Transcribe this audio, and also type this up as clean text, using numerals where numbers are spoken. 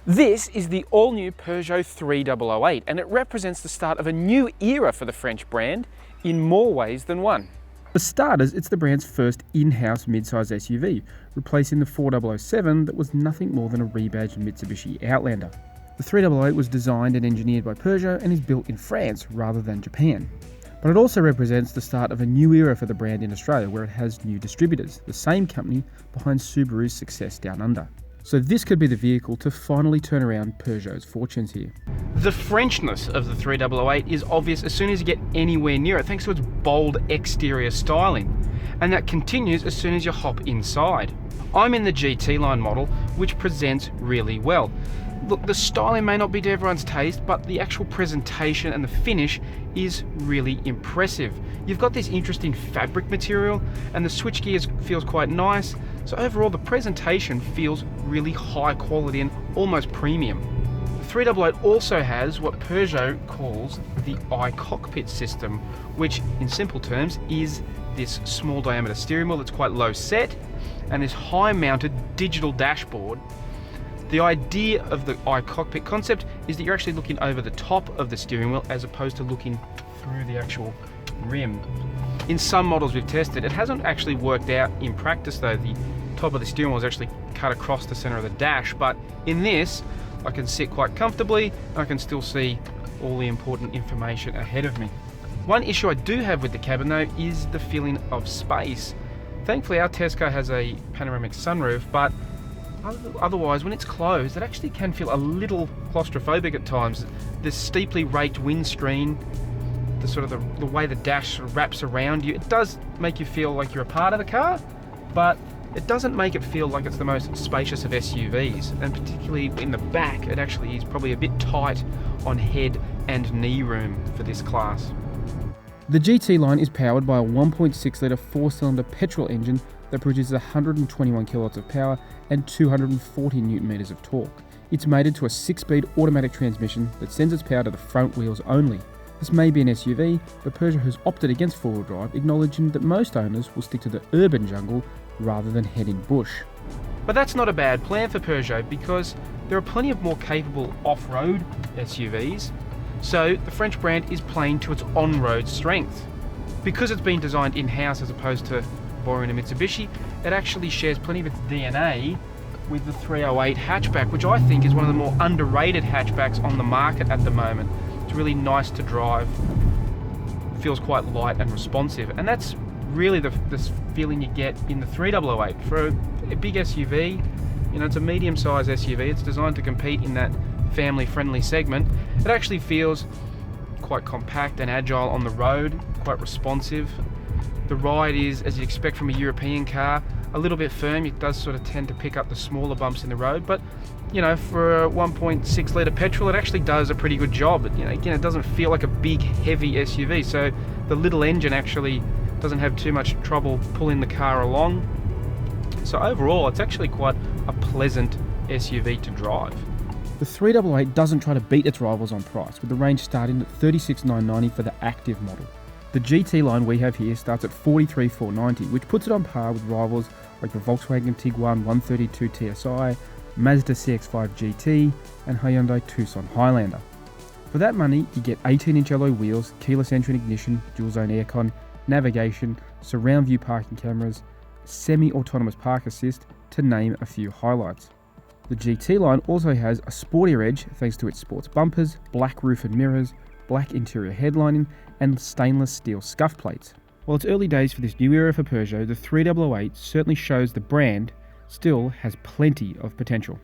This is the all-new Peugeot 3008 and it represents the start of a new era for the French brand in more ways than one. For starters, it's the brand's first in-house mid-size SUV, replacing the 4007 that was nothing more than a rebadged Mitsubishi Outlander. The 3008 was designed and engineered by Peugeot and is built in France rather than Japan. But it also represents the start of a new era for the brand in Australia, where it has new distributors, the same company behind Subaru's success down under. So this could be the vehicle to finally turn around Peugeot's fortunes here. The Frenchness of the 3008 is obvious as soon as you get anywhere near it, thanks to its bold exterior styling. And that continues as soon as you hop inside. I'm in the GT line model, which presents really well. Look, the styling may not be to everyone's taste, but the actual presentation and the finish is really impressive. You've got this interesting fabric material and the switchgear feels quite nice. So overall the presentation feels really high quality and almost premium. The 3008 also has what Peugeot calls the iCockpit system, which in simple terms is this small diameter steering wheel that's quite low set and this high mounted digital dashboard. The idea of the iCockpit concept is that you're actually looking over the top of the steering wheel as opposed to looking through the actual rim. In some models we've tested, it hasn't actually worked out in practice though. The top of the steering wheel is actually cut across the center of the dash, but in this I can sit quite comfortably and I can still see all the important information ahead of me. One issue I do have with the cabin though is the feeling of space. Thankfully our test car has a panoramic sunroof, but otherwise when it's closed it actually can feel a little claustrophobic at times. The steeply raked windscreen, the way the dash sort of wraps around you, it does make you feel like you're a part of the car, but it doesn't make it feel like it's the most spacious of SUVs, and particularly in the back it actually is probably a bit tight on head and knee room for this class. The GT line is powered by a 1.6 litre 4-cylinder petrol engine that produces 121 kilowatts of power and 240 newton meters of torque. It's mated to a 6-speed automatic transmission that sends its power to the front wheels only. This may be an SUV, but Peugeot has opted against four-wheel drive, acknowledging that most owners will stick to the urban jungle rather than head in bush. But that's not a bad plan for Peugeot because there are plenty of more capable off-road SUVs, so the French brand is playing to its on-road strength. Because it's been designed in-house as opposed to borrowing a Mitsubishi, it actually shares plenty of its DNA with the 308 hatchback, which I think is one of the more underrated hatchbacks on the market at the moment. It's really nice to drive, feels quite light and responsive, and that's really the feeling you get in the 3008. For a big SUV, it's a medium-sized SUV, it's designed to compete in that family-friendly segment. It actually feels quite compact and agile on the road, quite responsive. The ride is, as you expect from a European car, a little bit firm. It does sort of tend to pick up the smaller bumps in the road, but for a 1.6 litre petrol, it actually does a pretty good job. But, again, it doesn't feel like a big, heavy SUV, so the little engine actually doesn't have too much trouble pulling the car along. So overall, it's actually quite a pleasant SUV to drive. The 3008 doesn't try to beat its rivals on price, with the range starting at $36,990 for the active model. The GT line we have here starts at $43,490, which puts it on par with rivals like the Volkswagen Tiguan 132 TSI, Mazda CX-5 GT, and Hyundai Tucson Highlander. For that money, you get 18-inch alloy wheels, keyless entry and ignition, dual-zone aircon, navigation, surround view parking cameras, semi-autonomous park assist, to name a few highlights. The GT line also has a sportier edge thanks to its sports bumpers, black roof and mirrors, black interior headlining, and stainless steel scuff plates. While it's early days for this new era for Peugeot, the 3008 certainly shows the brand still has plenty of potential.